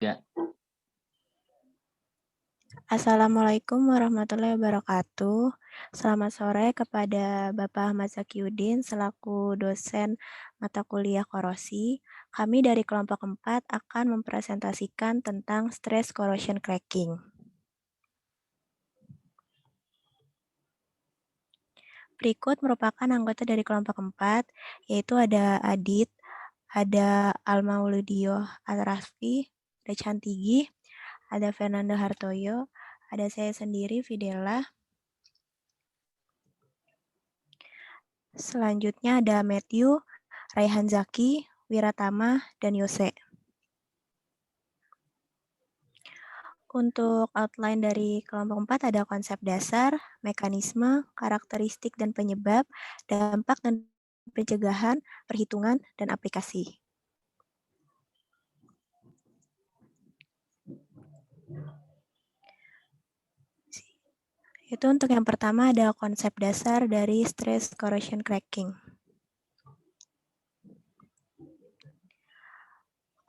Ya, Assalamualaikum warahmatullahi wabarakatuh. Selamat sore kepada Bapak Ahmad Zakiuddin selaku dosen mata kuliah korosi. Kami dari kelompok 4 akan mempresentasikan tentang stress corrosion cracking. Berikut merupakan anggota dari kelompok 4, yaitu ada Adit, ada Almauludio Atrafi, ada Cantigi, ada Fernando Hartoyo, ada saya sendiri Fidela. Selanjutnya ada Matthew, Raihan Zaki, Wiratama, dan Yose. Untuk outline dari kelompok 4 ada konsep dasar, mekanisme, karakteristik dan penyebab, dampak dan pencegahan, perhitungan, dan aplikasi. Itu untuk yang pertama ada konsep dasar dari stress corrosion cracking.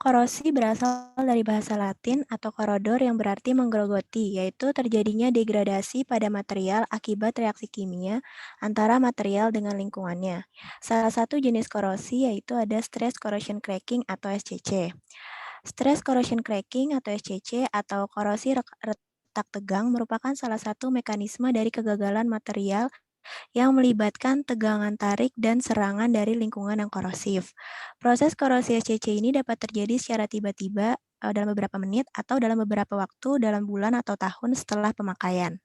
Korosi berasal dari bahasa Latin atau corrodor yang berarti menggerogoti, yaitu terjadinya degradasi pada material akibat reaksi kimia antara material dengan lingkungannya. Salah satu jenis korosi yaitu ada stress corrosion cracking atau SCC. Stress corrosion cracking atau SCC atau korosi retak tegang merupakan salah satu mekanisme dari kegagalan material yang melibatkan tegangan tarik dan serangan dari lingkungan yang korosif. Proses korosi SCC ini dapat terjadi secara tiba-tiba dalam beberapa menit atau dalam beberapa waktu dalam bulan atau tahun setelah pemakaian.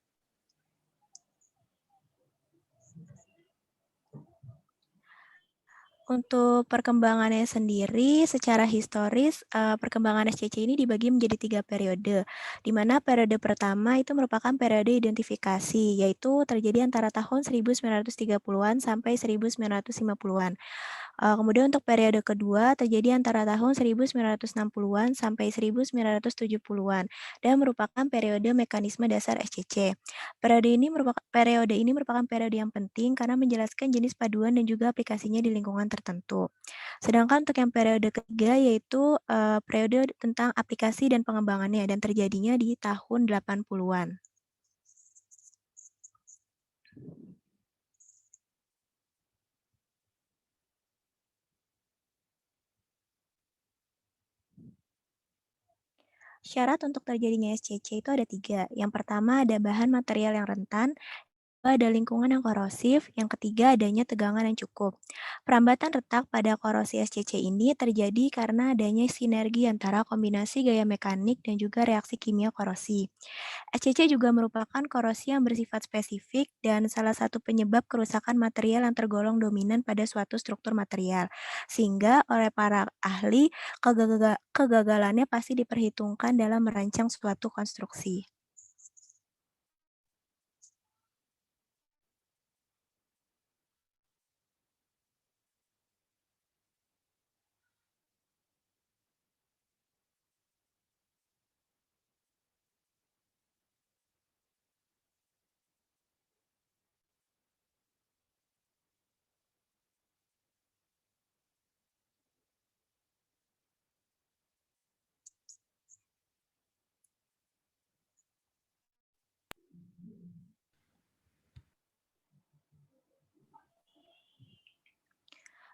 Untuk perkembangannya sendiri, secara historis, perkembangan SCC ini dibagi menjadi 3 periode, di mana periode pertama itu merupakan periode identifikasi, yaitu terjadi antara tahun 1930-an sampai 1950-an. Kemudian untuk periode kedua terjadi antara tahun 1960-an sampai 1970-an dan merupakan periode mekanisme dasar SCC. Periode ini merupakan periode yang penting karena menjelaskan jenis paduan dan juga aplikasinya di lingkungan tertentu. Sedangkan untuk yang periode ketiga yaitu periode tentang aplikasi dan pengembangannya dan terjadinya di tahun 80-an. Syarat untuk terjadinya SCC itu ada 3. Yang pertama ada bahan material yang rentan, ada lingkungan yang korosif, yang ketiga adanya tegangan yang cukup. Perambatan retak pada korosi SCC ini terjadi karena adanya sinergi antara kombinasi gaya mekanik dan juga reaksi kimia korosi. SCC juga merupakan korosi yang bersifat spesifik dan salah satu penyebab kerusakan material yang tergolong dominan pada suatu struktur material. Sehingga oleh para ahli, kegagalannya pasti diperhitungkan dalam merancang suatu konstruksi.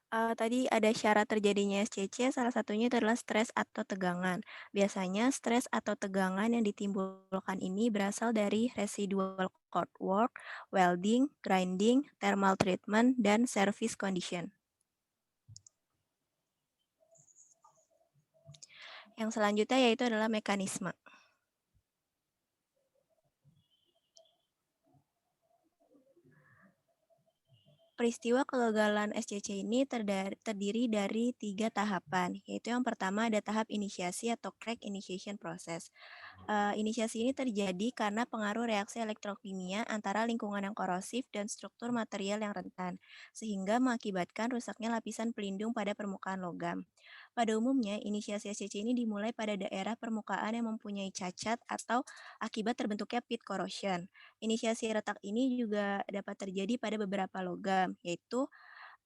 Tadi ada syarat terjadinya SCC, salah satunya itu adalah stres atau tegangan. Biasanya stres atau tegangan yang ditimbulkan ini berasal dari residual cold work, welding, grinding, thermal treatment, dan service condition. Yang selanjutnya yaitu adalah mekanisme. Peristiwa kegagalan SCC ini terdiri dari 3 tahapan, yaitu yang pertama ada tahap inisiasi atau crack initiation process. Inisiasi ini terjadi karena pengaruh reaksi elektrokimia antara lingkungan yang korosif dan struktur material yang rentan, sehingga mengakibatkan rusaknya lapisan pelindung pada permukaan logam. Pada umumnya, inisiasi SCC ini dimulai pada daerah permukaan yang mempunyai cacat atau akibat terbentuknya pit corrosion. Inisiasi retak ini juga dapat terjadi pada beberapa logam, yaitu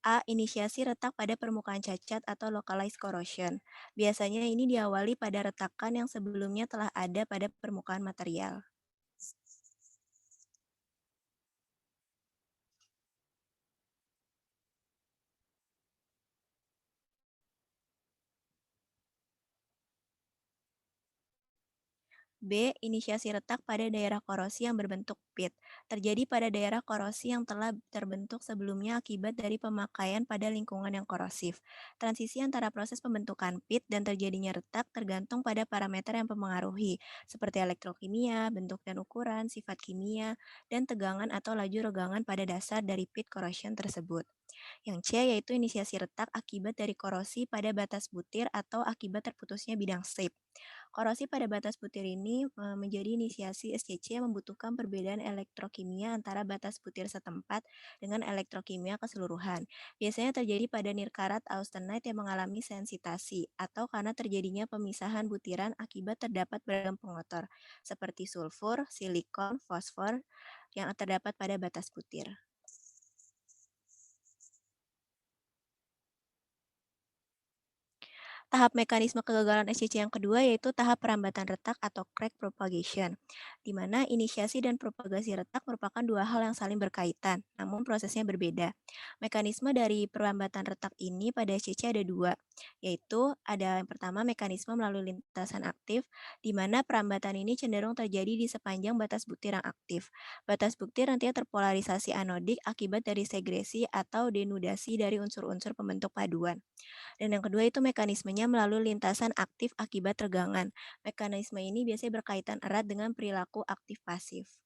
A. Inisiasi retak pada permukaan cacat atau localized corrosion. Biasanya ini diawali pada retakan yang sebelumnya telah ada pada permukaan material. B. Inisiasi retak pada daerah korosi yang berbentuk pit. Terjadi pada daerah korosi yang telah terbentuk sebelumnya akibat dari pemakaian pada lingkungan yang korosif. Transisi antara proses pembentukan pit dan terjadinya retak tergantung pada parameter yang mempengaruhi, seperti elektrokimia, bentuk dan ukuran, sifat kimia, dan tegangan atau laju regangan pada dasar dari pit corrosion tersebut. Yang C yaitu inisiasi retak akibat dari korosi pada batas butir atau akibat terputusnya bidang strip. Korosi pada batas butir ini menjadi inisiasi SCC yang membutuhkan perbedaan elektrokimia antara batas butir setempat dengan elektrokimia keseluruhan. Biasanya terjadi pada nirkarat austenite yang mengalami sensitasi atau karena terjadinya pemisahan butiran akibat terdapat beragam pengotor seperti sulfur, silikon, fosfor yang terdapat pada batas butir. Tahap mekanisme kegagalan SCC yang kedua yaitu tahap perambatan retak atau crack propagation, di mana inisiasi dan propagasi retak merupakan dua hal yang saling berkaitan, namun prosesnya berbeda. Mekanisme dari perambatan retak ini pada SCC ada dua, yaitu ada yang pertama mekanisme melalui lintasan aktif, di mana perambatan ini cenderung terjadi di sepanjang batas butir yang aktif. Batas butir nantinya terpolarisasi anodik akibat dari segresi atau denudasi dari unsur-unsur pembentuk paduan. Dan yang kedua itu mekanismenya melalui lintasan aktif akibat tegangan. Mekanisme ini biasanya berkaitan erat dengan perilaku aktif pasif.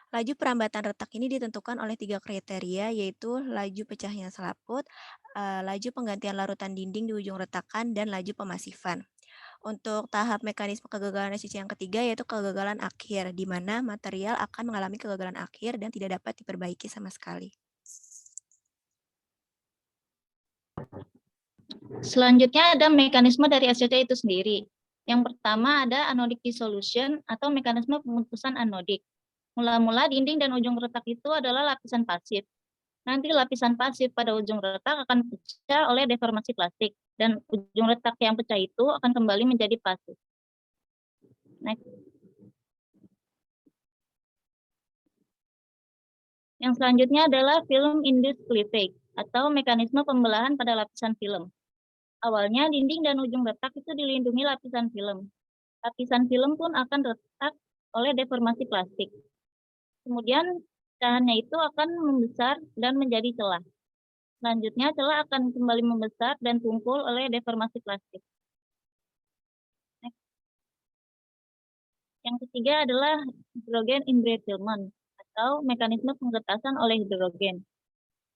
Laju perambatan retak ini ditentukan oleh tiga kriteria, yaitu laju pecahnya selaput, laju penggantian larutan dinding di ujung retakan, dan laju pemasifan. Untuk tahap mekanisme kegagalan SCC yang ketiga yaitu kegagalan akhir, di mana material akan mengalami kegagalan akhir dan tidak dapat diperbaiki sama sekali. Selanjutnya ada mekanisme dari SCC itu sendiri. Yang pertama ada anodic dissolution atau mekanisme pemutusan anodik. Mula-mula dinding dan ujung retak itu adalah lapisan pasif. Nanti lapisan pasif pada ujung retak akan pecah oleh deformasi plastik dan ujung retak yang pecah itu akan kembali menjadi pasif. Next. Yang selanjutnya adalah film induced cleavage atau mekanisme pembelahan pada lapisan film. Awalnya dinding dan ujung retak itu dilindungi lapisan film. Lapisan film pun akan retak oleh deformasi plastik. Kemudian pecahannya itu akan membesar dan menjadi celah. Selanjutnya celah akan kembali membesar dan tumpul oleh deformasi plastik. Next. Yang ketiga adalah hydrogen embrittlement atau mekanisme penggetasan oleh hidrogen.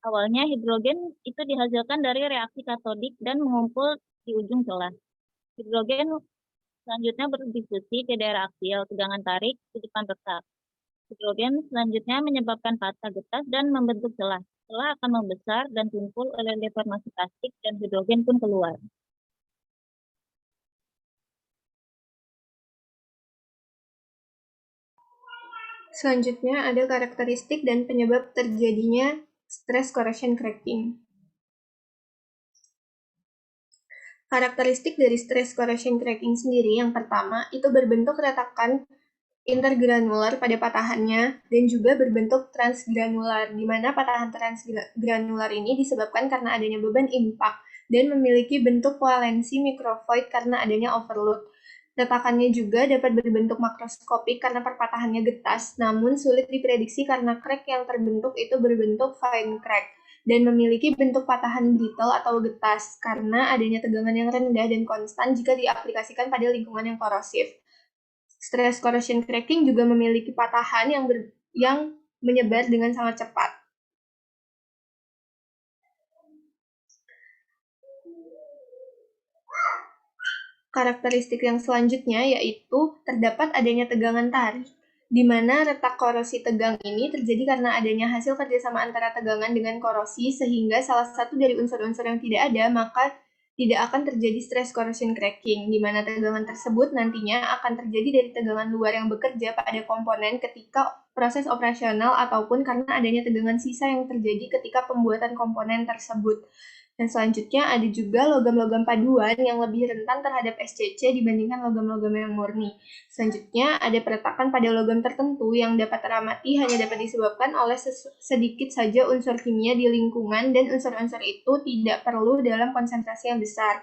Awalnya hidrogen itu dihasilkan dari reaksi katodik dan mengumpul di ujung celah. Hidrogen selanjutnya berdifusi ke daerah aksial tegangan tarik di depan retak. Hidrogen selanjutnya menyebabkan patah getas dan membentuk celah. Celah akan membesar dan tumpul oleh deformasi plastik dan hidrogen pun keluar. Selanjutnya ada karakteristik dan penyebab terjadinya stress corrosion cracking. Karakteristik dari stress corrosion cracking sendiri yang pertama itu berbentuk retakan intergranular pada patahannya dan juga berbentuk transgranular, di mana patahan transgranular ini disebabkan karena adanya beban impak dan memiliki bentuk valensi mikrovoid karena adanya overload. Retakannya juga dapat berbentuk makroskopik karena perpatahannya getas, namun sulit diprediksi karena crack yang terbentuk itu berbentuk fine crack dan memiliki bentuk patahan brittle atau getas karena adanya tegangan yang rendah dan konstan jika diaplikasikan pada lingkungan yang korosif. Stress corrosion cracking juga memiliki patahan yang menyebar dengan sangat cepat. Karakteristik yang selanjutnya yaitu terdapat adanya tegangan tarik, di mana retak korosi tegang ini terjadi karena adanya hasil kerjasama antara tegangan dengan korosi, sehingga salah satu dari unsur-unsur yang tidak ada, maka tidak akan terjadi stress corrosion cracking, di mana tegangan tersebut nantinya akan terjadi dari tegangan luar yang bekerja pada komponen ketika proses operasional ataupun karena adanya tegangan sisa yang terjadi ketika pembuatan komponen tersebut. Dan selanjutnya ada juga logam-logam paduan yang lebih rentan terhadap SCC dibandingkan logam-logam yang murni. Selanjutnya ada peretakan pada logam tertentu yang dapat teramati hanya dapat disebabkan oleh sedikit saja unsur kimia di lingkungan dan unsur-unsur itu tidak perlu dalam konsentrasi yang besar.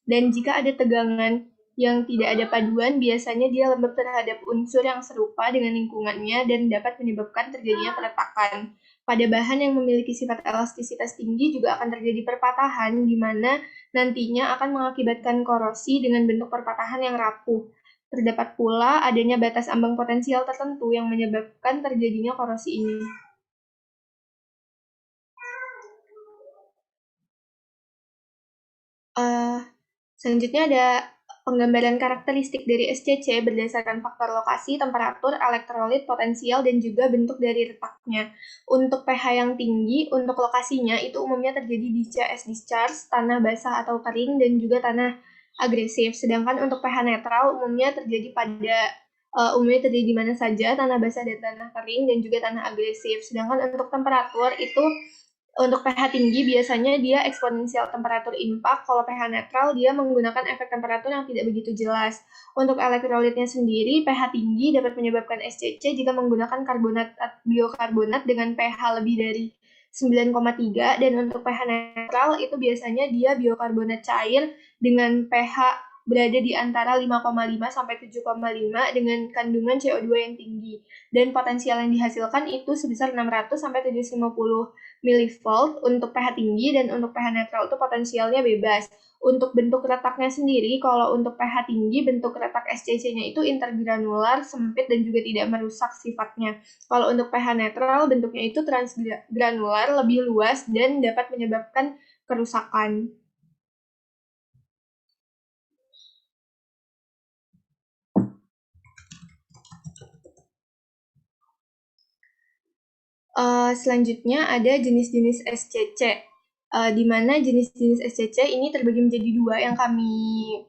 Dan jika ada tegangan yang tidak ada paduan, biasanya dia lembab terhadap unsur yang serupa dengan lingkungannya dan dapat menyebabkan terjadinya peretakan. Pada bahan yang memiliki sifat elastisitas tinggi juga akan terjadi perpatahan, di mana nantinya akan mengakibatkan korosi dengan bentuk perpatahan yang rapuh. Terdapat pula adanya batas ambang potensial tertentu yang menyebabkan terjadinya korosi ini. Selanjutnya ada penggambaran karakteristik dari SCC berdasarkan faktor lokasi, temperatur, elektrolit, potensial, dan juga bentuk dari retaknya. Untuk pH yang tinggi, untuk lokasinya itu umumnya terjadi di CS discharge, tanah basah atau kering, dan juga tanah agresif. Sedangkan untuk pH netral umumnya terjadi di mana saja, tanah basah dan tanah kering, dan juga tanah agresif. Sedangkan untuk temperatur itu untuk pH tinggi biasanya dia eksponensial temperatur impak, kalau pH netral dia menggunakan efek temperatur yang tidak begitu jelas. Untuk elektrolitnya sendiri, pH tinggi dapat menyebabkan SCC jika menggunakan karbonat biokarbonat dengan pH lebih dari 9,3, dan untuk pH netral itu biasanya dia biokarbonat cair dengan pH berada di antara 5,5 sampai 7,5 dengan kandungan CO2 yang tinggi. Dan potensial yang dihasilkan itu sebesar 600 sampai 750 milivolt untuk pH tinggi, dan untuk pH netral itu potensialnya bebas. Untuk bentuk retaknya sendiri, kalau untuk pH tinggi, bentuk retak SCC-nya itu intergranular, sempit, dan juga tidak merusak sifatnya. Kalau untuk pH netral, bentuknya itu transgranular, lebih luas, dan dapat menyebabkan kerusakan. Selanjutnya ada jenis-jenis SCC, di mana jenis-jenis SCC ini terbagi menjadi dua yang kami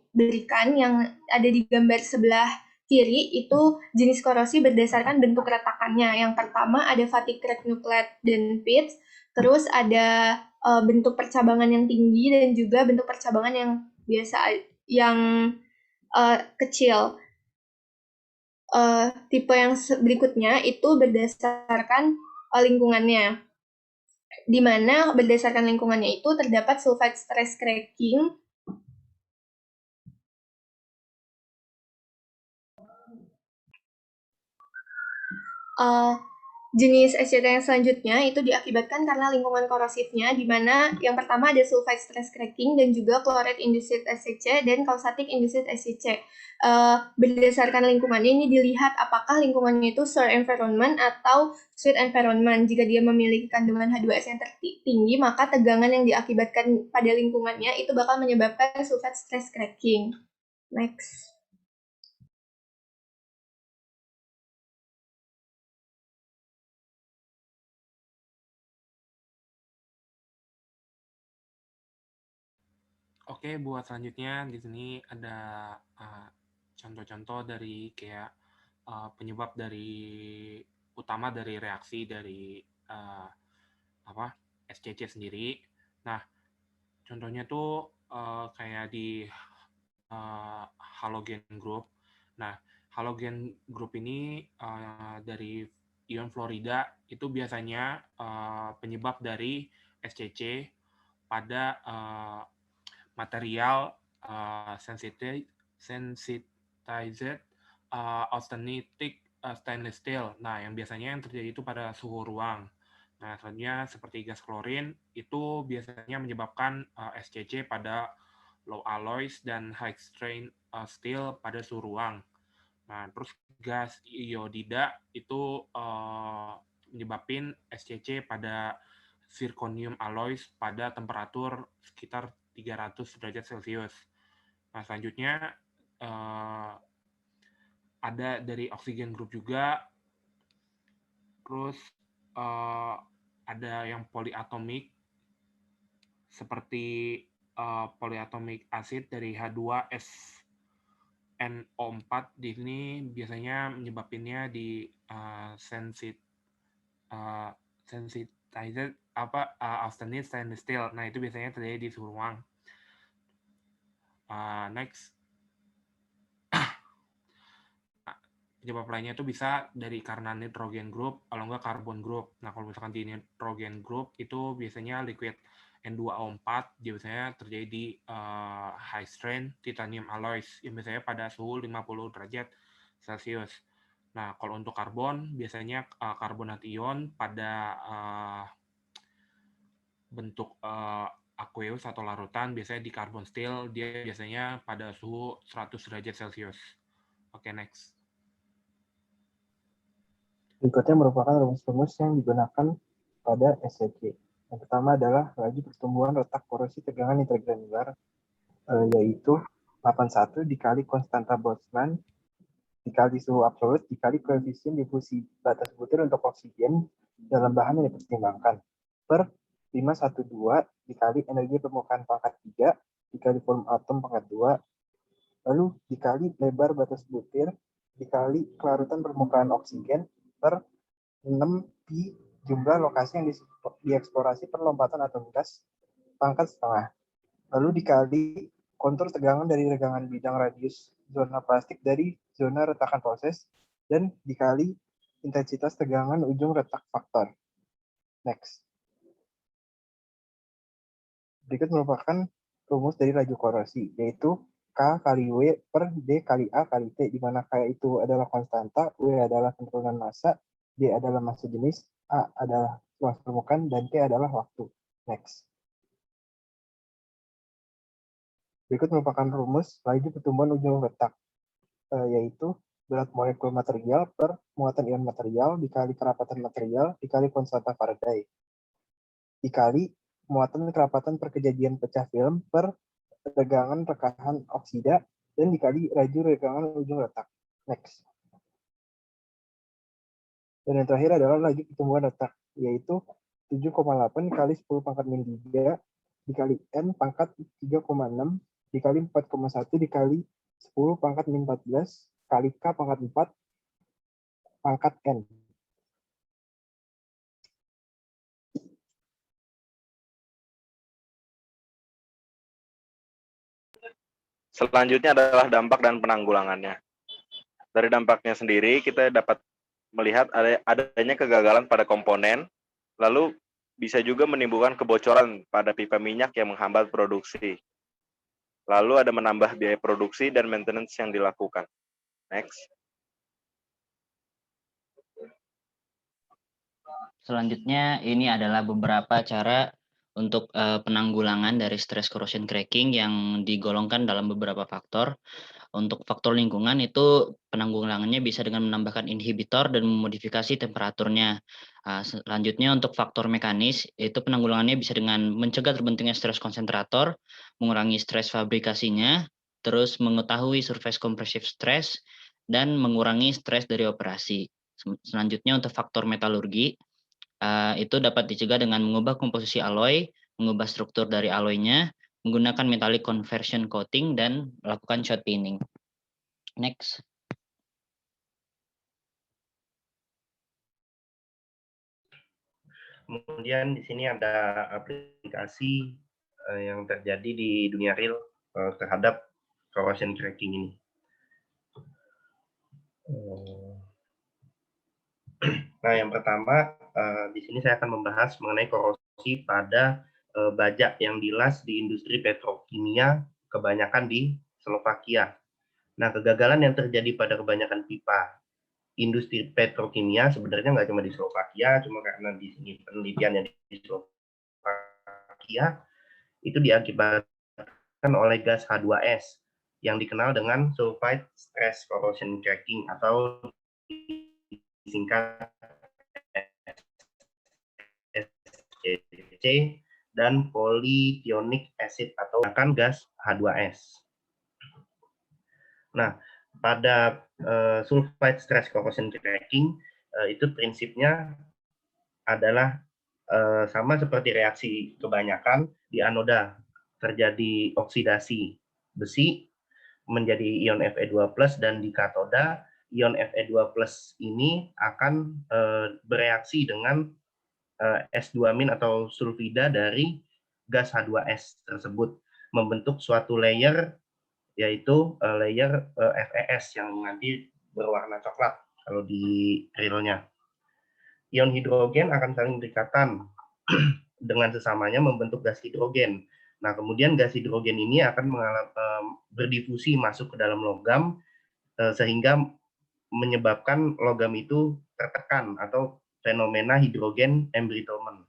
berikan, yang ada di gambar sebelah kiri itu jenis korosi berdasarkan bentuk retakannya. Yang pertama ada fatigue crack nuclide dan pitch, terus ada bentuk percabangan yang tinggi dan juga bentuk percabangan yang biasa yang kecil. Tipe yang berikutnya itu berdasarkan lingkungannya, di mana berdasarkan lingkungannya itu terdapat sulfide stress cracking, jenis SCT yang selanjutnya itu diakibatkan karena lingkungan korosifnya, di mana yang pertama ada sulfide stress cracking dan juga chloride induced SCC dan causatic induced SCC. Berdasarkan lingkungannya ini dilihat apakah lingkungannya itu sour environment atau sweet environment. Jika dia memiliki kandungan H2S yang tinggi, maka tegangan yang diakibatkan pada lingkungannya itu bakal menyebabkan sulfide stress cracking. Next. Oke, buat selanjutnya di sini ada contoh-contoh dari kayak penyebab dari utama dari reaksi dari SCC sendiri. Nah, contohnya tuh kayak di halogen group. Nah, halogen group ini dari ion fluorida itu biasanya penyebab dari SCC pada material sensitized austenitic stainless steel. Nah, yang biasanya yang terjadi itu pada suhu ruang. Nah, selanjutnya seperti gas klorin itu biasanya menyebabkan SCC pada low alloys dan high strain steel pada suhu ruang. Nah, terus gas iodida itu menyebabkan SCC pada zirconium alloys pada temperatur sekitar 300 derajat Celcius. Nah, selanjutnya ada dari oksigen group juga. Terus ada yang poliatomik seperti polyatomic acid dari H2SNO4 di sini biasanya menyebabkannya di sensitizer austenite stainless steel. Nah, itu biasanya terjadi di suhu ruang. Next. Penyebab lainnya itu bisa dari karena nitrogen group, kalau enggak karbon group. Nah, kalau misalkan di nitrogen group itu biasanya liquid N2O4 biasanya terjadi di high strength titanium alloys yang biasanya pada suhu 50 derajat Celcius. Nah, kalau untuk karbon biasanya karbonat ion pada bentuk aqueous atau larutan, biasanya di carbon steel dia biasanya pada suhu 100 derajat Celcius. Oke, next. Berikutnya merupakan rumus-rumus yang digunakan pada SCC. Yang pertama adalah laju pertumbuhan retak korosi tegangan intergranular, yaitu 81 dikali konstanta Boltzmann dikali suhu absolut dikali koefisien difusi batas butir untuk oksigen dalam bahan yang dipertimbangkan per 512 dikali energi permukaan pangkat 3 dikali volume atom pangkat 2 lalu dikali lebar batas butir dikali kelarutan permukaan oksigen per 6 pi jumlah lokasi yang dieksplorasi per lompatan atom gas pangkat setengah. Lalu dikali kontur tegangan dari regangan bidang radius zona plastik dari zona retakan proses dan dikali intensitas tegangan ujung retak faktor. Next. Berikut merupakan rumus dari laju korosi, yaitu K kali W per D kali A kali T, di mana K itu adalah konstanta, W adalah penurunan massa, D adalah massa jenis, A adalah luas permukaan, dan T adalah waktu. Next. Berikut merupakan rumus laju pertumbuhan ujung retak, yaitu berat molekul material per muatan ion material dikali kerapatan material dikali konstanta Faraday, dikali muatan kerapatan per kejadian pecah film per regangan rekahan oksida, dan dikali laju regangan ujung retak. Next. Dan yang terakhir adalah laju pertumbuhan retak, yaitu 7,8 kali 10 pangkat min 3 dikali N pangkat 3,6 dikali 4,1 dikali 10 pangkat min 14 kali K pangkat 4 pangkat N. Selanjutnya adalah dampak dan penanggulangannya. Dari dampaknya sendiri, kita dapat melihat adanya kegagalan pada komponen, lalu bisa juga menimbulkan kebocoran pada pipa minyak yang menghambat produksi. Lalu ada menambah biaya produksi dan maintenance yang dilakukan. Next. Selanjutnya, ini adalah beberapa cara untuk penanggulangan dari stress corrosion cracking yang digolongkan dalam beberapa faktor. Untuk faktor lingkungan itu penanggulangannya bisa dengan menambahkan inhibitor dan memodifikasi temperaturnya. Selanjutnya untuk faktor mekanis itu penanggulangannya bisa dengan mencegah terbentuknya stres konsentrator, mengurangi stres fabrikasinya, terus mengetahui surface compressive stress, dan mengurangi stres dari operasi. Selanjutnya untuk faktor metalurgi itu dapat dicegah dengan mengubah komposisi alloy, mengubah struktur dari alloynya, menggunakan metallic conversion coating, dan melakukan shot peening. Next. Kemudian di sini ada aplikasi yang terjadi di dunia real terhadap corrosion cracking ini. Nah, yang pertama di sini saya akan membahas mengenai korosi pada baja yang dilas di industri petrokimia, kebanyakan di Slovakia. Nah, kegagalan yang terjadi pada kebanyakan pipa industri petrokimia sebenarnya nggak cuma di Slovakia, cuma karena di sini penelitian yang di Slovakia itu diakibatkan oleh gas H2S yang dikenal dengan sulfide stress corrosion cracking atau disingkat SCC, dan polythionic acid atau bahkan gas H2S. Nah, pada sulfide stress corrosion cracking itu prinsipnya adalah sama seperti reaksi kebanyakan di anoda terjadi oksidasi besi menjadi ion Fe2+, dan di katoda ion Fe2+ ini akan bereaksi dengan S2- atau sulfida dari gas H2S tersebut, membentuk suatu layer, yaitu layer FeS yang nanti berwarna coklat kalau di realnya. Ion hidrogen akan saling berikatan dengan sesamanya membentuk gas hidrogen. Nah, kemudian gas hidrogen ini akan berdifusi masuk ke dalam logam sehingga menyebabkan logam itu tertekan atau fenomena hidrogen embrittlement.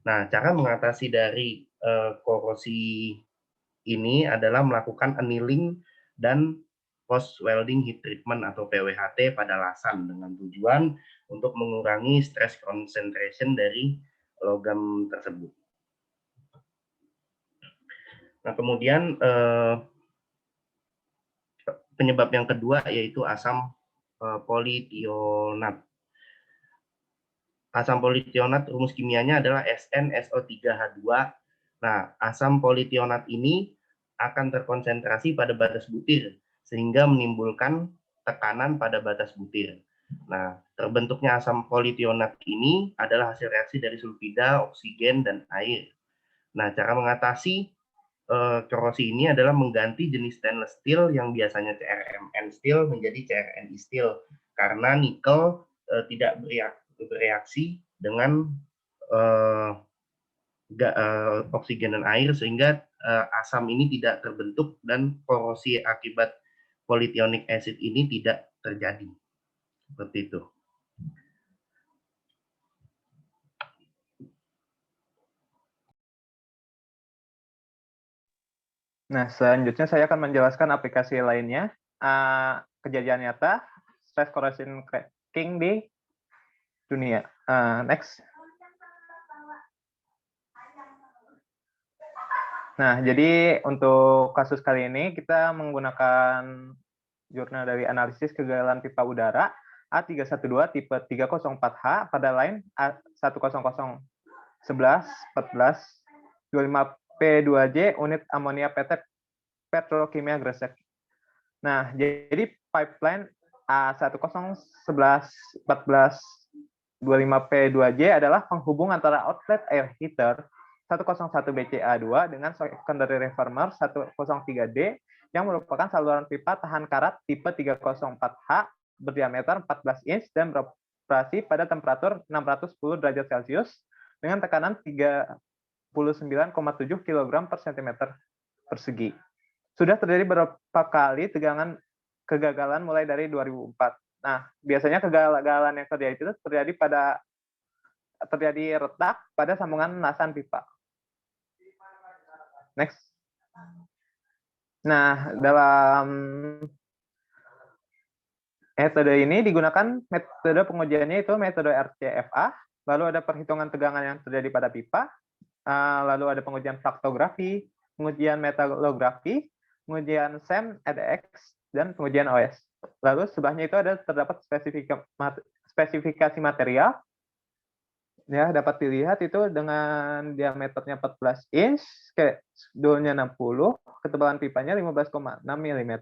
Nah, cara mengatasi dari korosi ini adalah melakukan annealing dan post welding heat treatment atau PWHT pada lasan dengan tujuan untuk mengurangi stress concentration dari logam tersebut. Nah, kemudian penyebab yang kedua yaitu asam politionat. Asam politionat rumus kimianya adalah SnSO3H2. Nah, asam politionat ini akan terkonsentrasi pada batas butir sehingga menimbulkan tekanan pada batas butir. Nah, terbentuknya asam politionat ini adalah hasil reaksi dari sulfida, oksigen, dan air. Nah, cara mengatasi korosi ini adalah mengganti jenis stainless steel yang biasanya CRMN steel menjadi CRNI steel karena nikel tidak bereaksi dengan oksigen dan air sehingga asam ini tidak terbentuk dan korosi akibat polythionic acid ini tidak terjadi. Seperti itu. Nah, selanjutnya saya akan menjelaskan aplikasi lainnya. Kejadian nyata, stress corrosion cracking di dunia. Next. Nah, jadi untuk kasus kali ini kita menggunakan jurnal dari analisis kegagalan pipa udara A312 tipe 304H pada line A10011 14 25P2J unit amonia PT Petrokimia Gresik. Nah, jadi pipeline A10011 14 25P2J adalah penghubung antara outlet air heater 101 BCA2 dengan secondary reformer 103D yang merupakan saluran pipa tahan karat tipe 304H berdiameter 14 inch dan beroperasi pada temperatur 610 derajat Celcius dengan tekanan 39,7 kg per cm persegi. Sudah terjadi beberapa kali kegagalan mulai dari 2004. Nah, biasanya kegagalan yang terjadi itu terjadi retak pada sambungan lasan pipa. Next. Nah, dalam metode ini digunakan metode pengujiannya itu metode RCFA, lalu ada perhitungan tegangan yang terjadi pada pipa, lalu ada pengujian faktografi, pengujian metalografi, pengujian SEM, EDX, dan pengujian OS. Lalu sebelahnya itu terdapat spesifikasi material. Ya, dapat dilihat itu dengan diameternya 14 inch, dulnya 60, ketebalan pipanya 15,6 mm,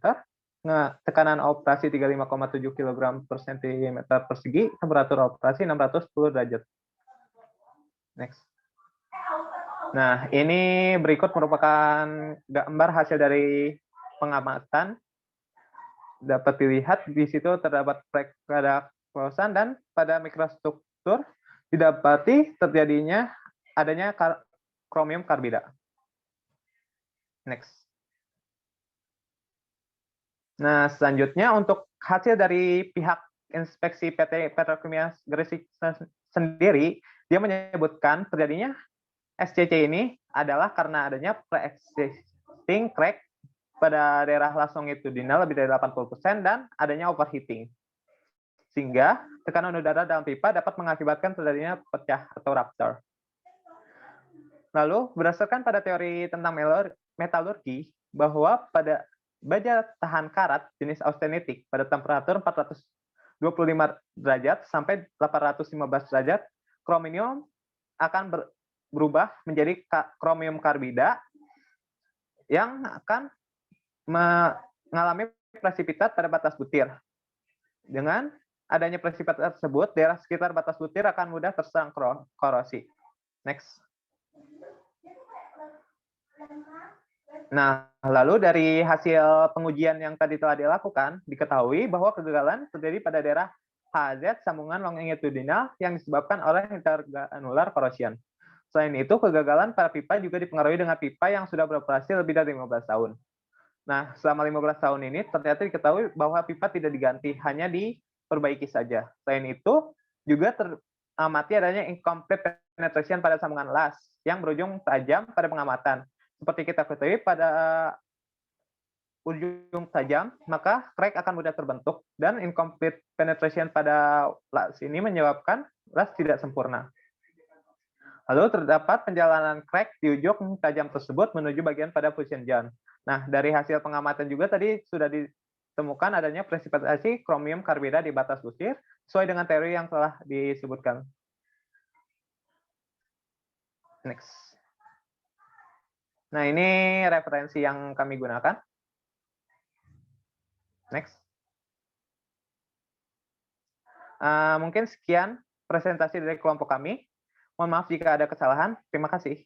tekanan operasi 35,7 kg per cm persegi, temperatur operasi 610 derajat. Next. Nah, ini berikut merupakan gambar hasil dari pengamatan. Dapat dilihat di situ terdapat pada polosan dan pada mikrostruktur didapati terjadinya adanya kromium karbida. Next. Nah, selanjutnya untuk hasil dari pihak inspeksi PT Petrokimia Gresik sendiri, dia menyebutkan terjadinya SCC ini adalah karena adanya pre-existing crack pada daerah lasongitudinal lebih dari 80% dan adanya overheating. Sehingga tekanan udara dalam pipa dapat mengakibatkan terjadinya pecah atau rupture. Lalu, berdasarkan pada teori tentang metalurgi, bahwa pada baja tahan karat jenis austenitic pada temperatur 425 derajat sampai 815 derajat, kromium akan berubah menjadi kromium karbida yang akan mengalami presipitat pada batas butir. Dengan adanya presipitat tersebut, daerah sekitar batas butir akan mudah terserang korosi. Next. Nah, lalu dari hasil pengujian yang tadi telah dilakukan, diketahui bahwa kegagalan terjadi pada daerah HZ sambungan longitudinal yang disebabkan oleh intergranular corrosion. Selain itu, kegagalan pada pipa juga dipengaruhi dengan pipa yang sudah beroperasi lebih dari 15 tahun. Nah, selama 15 tahun ini ternyata diketahui bahwa pipa tidak diganti, hanya diperbaiki saja. Selain itu, juga teramati adanya incomplete penetration pada sambungan las yang berujung tajam pada pengamatan. Seperti kita ketahui, pada ujung tajam, maka crack akan mudah terbentuk, dan incomplete penetration pada las ini menyebabkan las tidak sempurna. Lalu terdapat penjalanan crack di ujung tajam tersebut menuju bagian pada fusion zone. Nah, dari hasil pengamatan juga tadi sudah ditemukan adanya presipitasi kromium karbida di batas butir sesuai dengan teori yang telah disebutkan. Next. Nah, ini referensi yang kami gunakan. Next. Mungkin sekian presentasi dari kelompok kami. Mohon maaf jika ada kesalahan. Terima kasih.